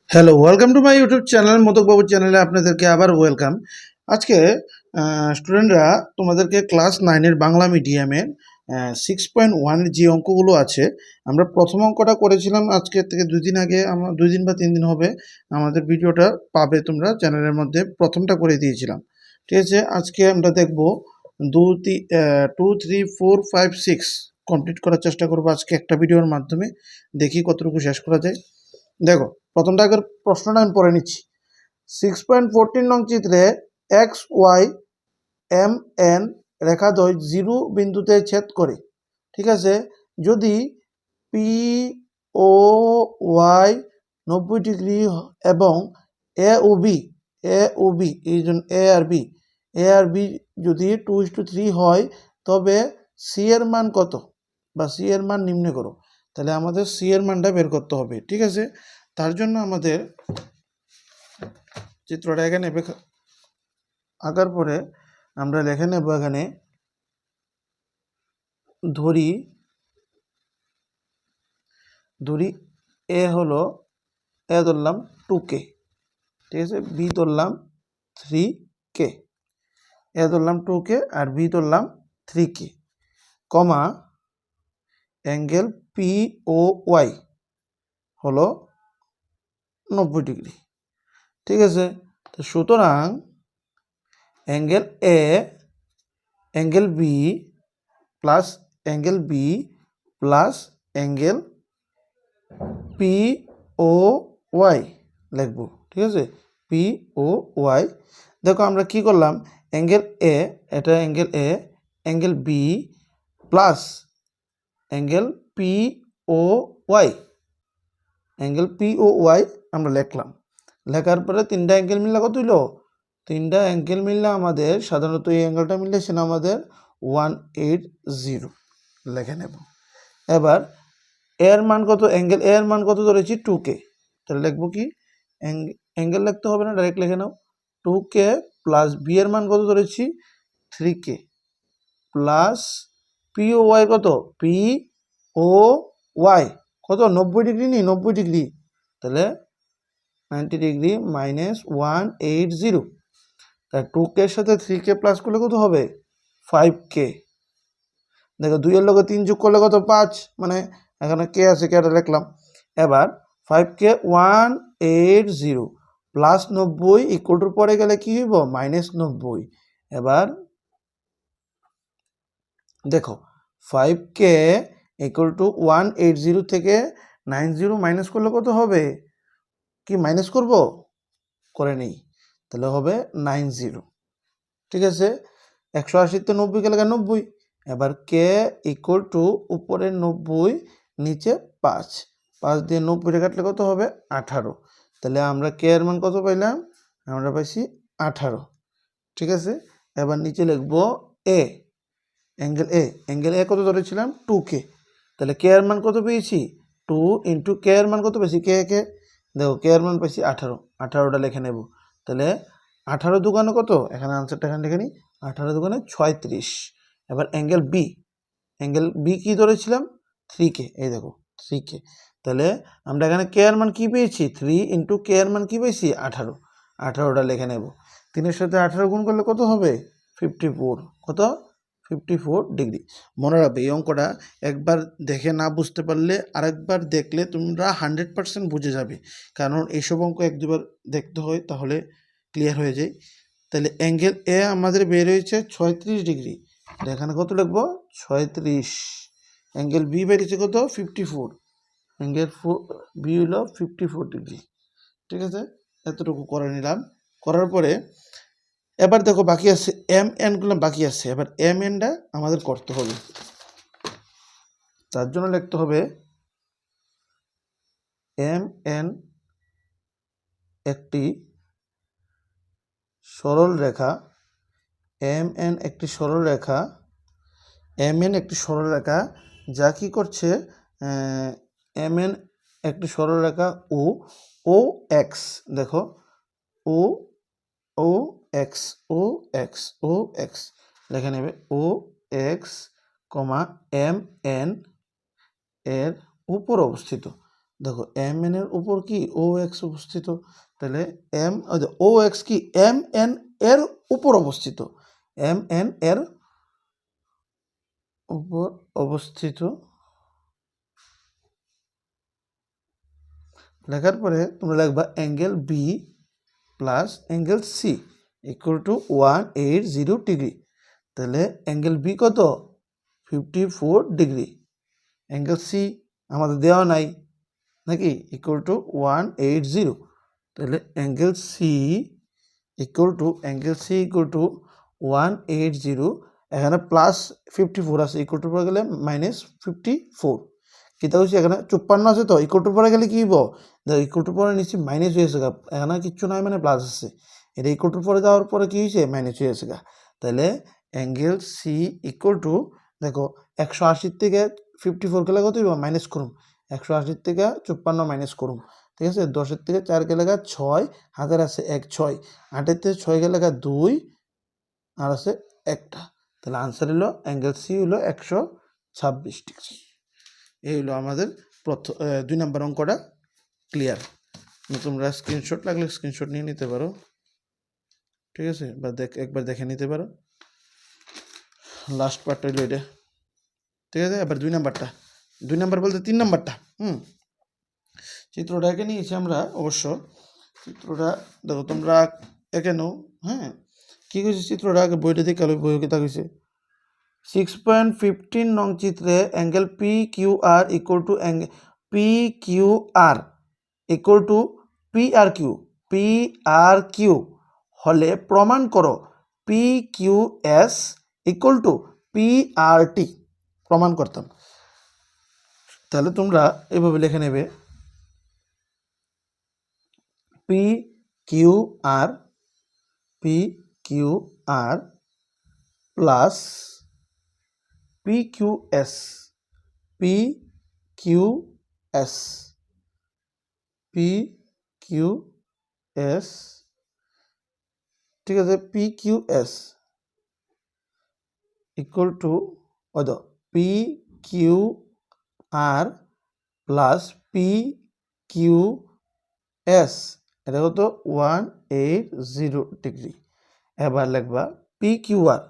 Hello, welcome to my YouTube channel modak বাবু চ্যানেলে আপনাদেরকে আবার ওয়েলকাম। আজকে স্টুডেন্টরা তোমাদেরকে ক্লাস 9-এর বাংলা মিডিয়ামের 6.1 যে অঙ্কগুলো আছে, আমরা প্রথম অঙ্কটা করেছিলাম আজকে থেকে 2 দিন আগে, 2 দিন বা 3 দিন হবে আমাদের ভিডিওটা পাবে তোমরা চ্যানেলের মধ্যে, প্রথমটা করে দিয়েছিলাম। ঠিক আছে, আজকে আমরা দেখব 2 3 4 5 6 কমপ্লিট করার চেষ্টা করবো আজকে একটা ভিডিওর মাধ্যমে। দেখি কতটুকু শেষ করা যায়। দেখো, প্রথমটা আগের প্রশ্নটা আমি পড়ে নিচ্ছি। 6.14 নং চিত্রে এক্স ওয়াই এম এন রেখাদ্বয় 0 বিন্দুতে ছেদ করে। ঠিক আছে, যদি পি ও ওয়াই 90 ডিগ্রি এবং এ ও বি এই জন্য এ আর বি যদি 2:3 হয়, তবে সি এর মান কত, বা সি এর মান নির্ণয় করো। তাহলে আমাদের সি এর মানটা বের করতে হবে। ঠিক আছে, তার জন্য আমাদের চিত্রটা এখানে আঁকার পরে আমরা লিখে নেব, এখানে ধরি এ হলো, এ ধরলাম 2K, ঠিক আছে, বি ধরলাম 3K, এ ধরলাম 2K আর বি ধরলাম 3K, কমা অ্যাঙ্গেল পি ও ওয়াই হলো 90 ডিগ্রি। ঠিক আছে, তো সুতরাং angle A angle B plus angle B plus angle P O Y লিখব। ঠিক আছে, পি ও ওয়াই। দেখো আমরা কি করলাম, অ্যাঙ্গেল এ, এটা angle A, angle B plus angle P O Y, angle P O Y আমরা লিখলাম। লেখার পরে তিনটা অ্যাঙ্গেল মিললে কত হইল? তিনটা অ্যাঙ্গেল মিললে আমাদের, সাধারণত এই অ্যাঙ্গেলটা মিললে সেটা আমাদের 180 লিখে নেব। এবার এর মান কত, অ্যাঙ্গেল এর মান কত ধরেছি? 2K। তাহলে লিখবো কি, অ্যাঙ্গেল লিখতে হবে না, ডাইরেক্ট লিখে নাও। 2K প্লাস বি এর মান কত ধরেছি? 3K plus P O Y কত? পি ও ওয়াই কত? 90 ডিগ্রি নি, 90 ডিগ্রি। তাহলে 90 ডিগ্রি মাইনাস 180। তাহলে 2K এর সাথে 3K প্লাস করলে কত হবে? 5K। দেখো 2 এর লগে 3 যোগ করলে কত? 5, মানে এখানে কে আছে, কেটা লিখলাম। এবার 5K 180 প্লাস 90 ইকুয়াল টু পরে গেলে কি হইব? -90। এবার দেখো 5K ইকুয়াল টু 180 থেকে 90 মাইনাস করলে কত হবে? কি মাইনাস করব? করে নেই, তাহলে হবে 90। ঠিক আছে, 180 তে 90 গেলে 90। এবার কে ইকুয়াল টু উপরে 90 নিচে 5, 5 দিয়ে 90 কাটলে কত হবে? 18। তাহলে আমরা কে এর মান কত পাইলাম? আমরা পাইছি 18। ঠিক আছে, এবার নিচে লিখব এ, অ্যাঙ্গেল এ কত ধরেছিলাম? 2K। তাহলে কে এর মান কত পেয়েছি? 2 ইন্টু কে এর মান কত পেয়েছি? কে দেখো, কে এর মান পাইছি 18, 18টা লিখে নেব। তাহলে 18 দুগুণে কত? এখানে আনসারটা এখানে লিখে নিই, 18 দুগুণে 36। এবার অ্যাঙ্গেল বি কি ধরেছিলাম? 3K, এই দেখো 3K। তাহলে আমরা এখানে কে এর মান কি পেয়েছি? 3 ইন্টু কে এর মান কি পেয়েছি? 18, 18টা লিখে নেব। 3-এর সাথে 18 গুণ করলে কত হবে? 54। কত? 54 ডিগ্রি। মনে রাখবে, এই অঙ্কটা একবার দেখে না বুঝতে পারলে আরেকবার দেখলে তোমরা 100% বুঝে যাবে, কারণ এইসব অঙ্ক 1-2বার দেখতে হয়, তাহলে ক্লিয়ার হয়ে যায়। তাহলে অ্যাঙ্গেল এ আমাদের বের হয়েছে 36 ডিগ্রি, এখানে কত লিখবো? 36। অ্যাঙ্গেল বি বেরিয়েছে কত? 54। অ্যাঙ্গেল বি হলো 54 ডিগ্রি। ঠিক আছে, এতটুকু করে নিলাম। করার পরে এবার দেখো বাকি আছে এম এনগুলো বাকি আছে, এবার এম এনটা আমাদের করতে হবে। তার জন্য লিখতে হবে এম এন একটি সরল রেখা, এম এন একটি সরল রেখা, এম এন একটি সরল রেখা যা কি করছে, এম এন একটি সরল রেখা ও এক্স, দেখো ও ও এক্স ও এক্স ও এক্স লেখা নেবে, ও এক্স কমা এম এন এর উপর অবস্থিত। দেখো এম এন এর উপর কি ও এক্স অবস্থিত, তাহলে এম ও এক্স কি এম এন এর উপর অবস্থিত, এম এন এর উপর অবস্থিত। লেখার পরে তোমরা লিখবা angle B plus angle C equal to 180 degree. তাহলে অ্যাঙ্গেল বি কত 54 ডিগ্রি, অ্যাঙ্গেল সি আমাদের দেওয়া নাই নাকি ইকুয়াল টু 180, তাহলে অ্যাঙ্গেল সি ইকুয়াল টু 180, এখানে প্লাস 54 আছে, ইকুয়াল টু পরে গেলে -54, কিতা হচ্ছে এখানে 54 আছে তো ইকুয়াল টু পরে গেলে কি হইব, ইকুয়াল টু পরে নিশ্চয়ই মাইনাস হয়েছে গা, এখানে কিচ্ছু নাই মানে প্লাস আছে, এটা ইকুয়াল টু পরে যাওয়ার পরে কি হয়েছে মাইনাস হয়েছে গা। তাহলে অ্যাঙ্গেল সি ইকুয়াল টু দেখো 180 থেকে 54 গেলে কত হইব মাইনাস করুম, 180 থেকে 54 মাইনাস করুম, ঠিক আছে, 10 থেকে 4 গেলে 6, হাতের আছে 1 6, 8 থেকে 6 গেলে 2 আর আছে একটা, তাহলে আনসার হলো অ্যাঙ্গেল সি হলো 126 ডিগ্রি। এই হলো আমাদের প্রথম 2 নম্বর অঙ্কটা ক্লিয়ার। তোমরা স্ক্রিনশট লাগলে স্ক্রিনশট নিয়ে নিতে পারো, ঠিক আছে, বা একবার দেখে নিতে পারো। লাস্ট পার্টটা হইলো এটা, ঠিক আছে। এবার 2 নাম্বারটা, 2 নাম্বার বলতে 3 নাম্বারটা। চিত্রটা এঁকে নিয়েছি আমরা অবশ্য, চিত্রটা দেখো তোমরা এঁকে নাও। হ্যাঁ, কী কইছে চিত্রটা আগে বইটা দেখে আলো, বই কিতা কইছে 6.15 নং চিত্রে angle P Q R equal to P Q R equal to P R Q হলে প্রমাণ করো P Q S equal to P R T. প্রমাণ করতাম, তাহলে তোমরা এভাবে লিখে নেবে P Q R plus P Q S P Q S, ঠিক আছে, P Q S equal to P Q R plus P Q S, এটা কত 180 ডিগ্রি। এবার লিখবা P Q R,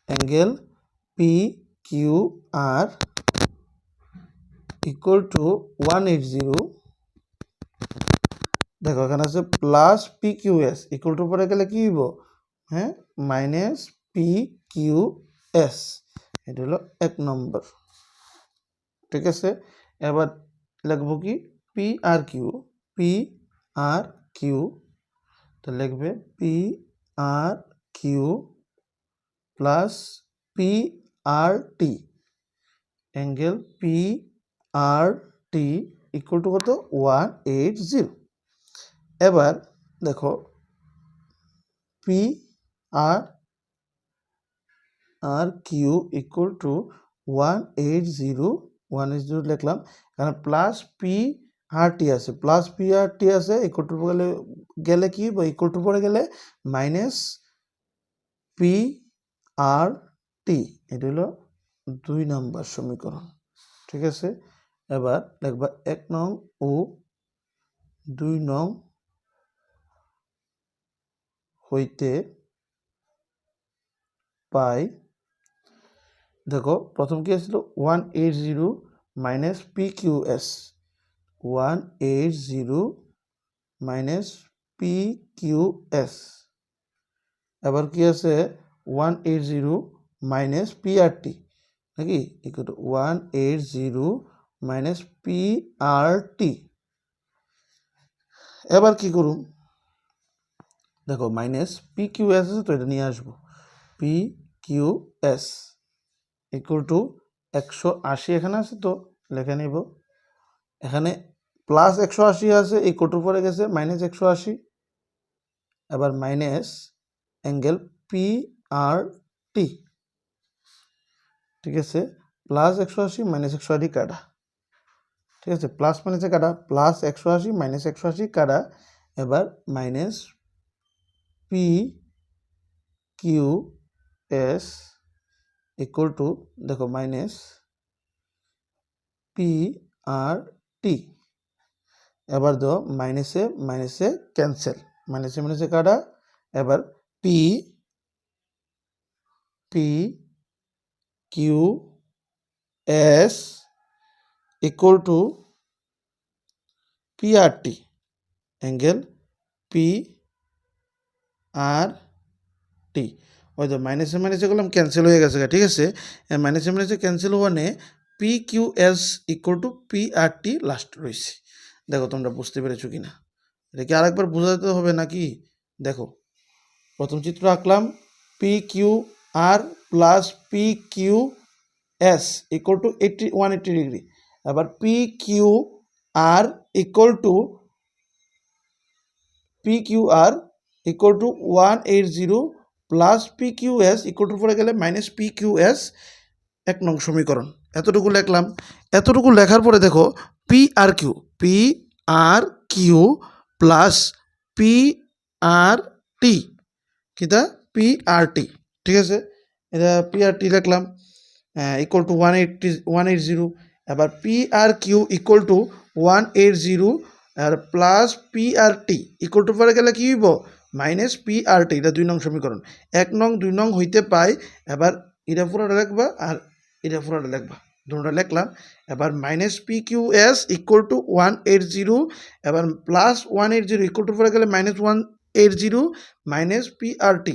angle P Q R equal to 180, দেখো এখানে আছে plus P Q S equal to পরে গেলে কি হইব, হ্যাঁ, মাইনাস পি কিউ এস, এটা হলো 1 নম্বর, ঠিক আছে। এবার লিখবো কি পি আর কিউ, তো লিখবে P R Q plus P R T, angle P R T equal to কত 180। এবার দেখো P R Q equal to 180 লিখলাম, কারণ প্লাস পি আর টি আছে, ইকুয়াল টু গেলে কি ইকুয়াল টু পরে গেলে মাইনাস পি আর টি, এটা হলো 2 নম্বর সমীকরণ, ঠিক আছে। এবার লিখবা 1 নং ও 2 নং হইতে পাই, দেখো প্রথম কি আসছিল 180 minus P Q S, 180 minus P Q S, এবার কি আছে 180 মাইনাস পি আর টি নাকি equal to 180 minus P R T. এবার কি করুন, দেখো মাইনাস পি কিউ এস আছে তো এটা নিয়ে আসবো, P Q S equal to 180 এখানে আছে তো লিখে নিব, এখানে প্লাস 180 আছে, এই কোটোর পরে গেছে মাইনাস 180, এবার মাইনাস অ্যাঙ্গেল পি আর টি, ঠিক আছে, প্লাস 180 মাইনাস 180 কাটা, ঠিক আছে, প্লাস মাইনাসে কাটা, প্লাস 180 মাইনাস 180 কাটা, এবার minus P Q S equal to দেখো মাইনাস পি আর টি, এবার দাও মাইনাসে মাইনাসে ক্যান্সেল, মাইনাসে মাইনাসে কাটা। এবার P P Q S equal to PRT, angle PRT। ওই তো মাইনাসে মাইনাসে করলাম ক্যান্সেল হয়ে গেছে, ঠিক আছে। মাইনাসে মাইনাসে ক্যান্সেল হওয়ানে PQS equal to PRT last রয়েছে। দেখো তোমরা বুঝতে পেরেছো কি না, এটা কি আরেকবার বোঝাতে হবে নাকি? দেখো প্রথম চিত্র আঁকলাম PQR plus PQS equal to 180 degree. এবার PQR equal to PQR equal to 180 plus PQS equal to পরে গেলে মাইনাস PQS, 1 নং সমীকরণ। এতটুকু লিখলাম। এতটুকু লেখার পরে দেখো PRQ প্লাস PRT, কিটা PRT, ঠিক আছে। এটা PRT লিখলাম ইকুয়াল টু 180। এবার PRQ ইকুয়াল টু 180 আর প্লাস PRT ইকুয়াল টু পরে গেলে কী হইব মাইনাস PRT। এটা 2 নং সমীকরণ। 1 নং 2 নং হইতে পাই। এবার এটা পুরোটা লিখবা আর এটা পুরোটা লিখবা, দুটোটা লিখলাম। এবার মাইনাস PQS ইকুয়াল টু 180, এবার প্লাস 180 ইকুয়াল টু পরে গেলে মাইনাস 180 মাইনাস PRT,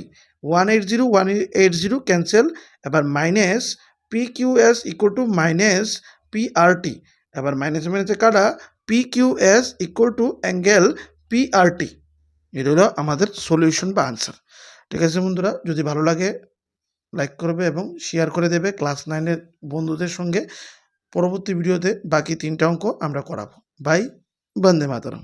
180 ক্যান্সেল। এবার minus PQS equal two minus PRT, এবার মাইনাসে মাইনাসে কাটা PQS equal to angle PRT। এটা হলো আমাদের সলিউশন বা আনসার, ঠিক আছে বন্ধুরা। যদি ভালো লাগে লাইক করবে এবং শেয়ার করে দেবে ক্লাস 9-এর বন্ধুদের সঙ্গে। পরবর্তী ভিডিওতে বাকি 3টা অঙ্ক আমরা করাবো। বাই, বন্দে মাতরম।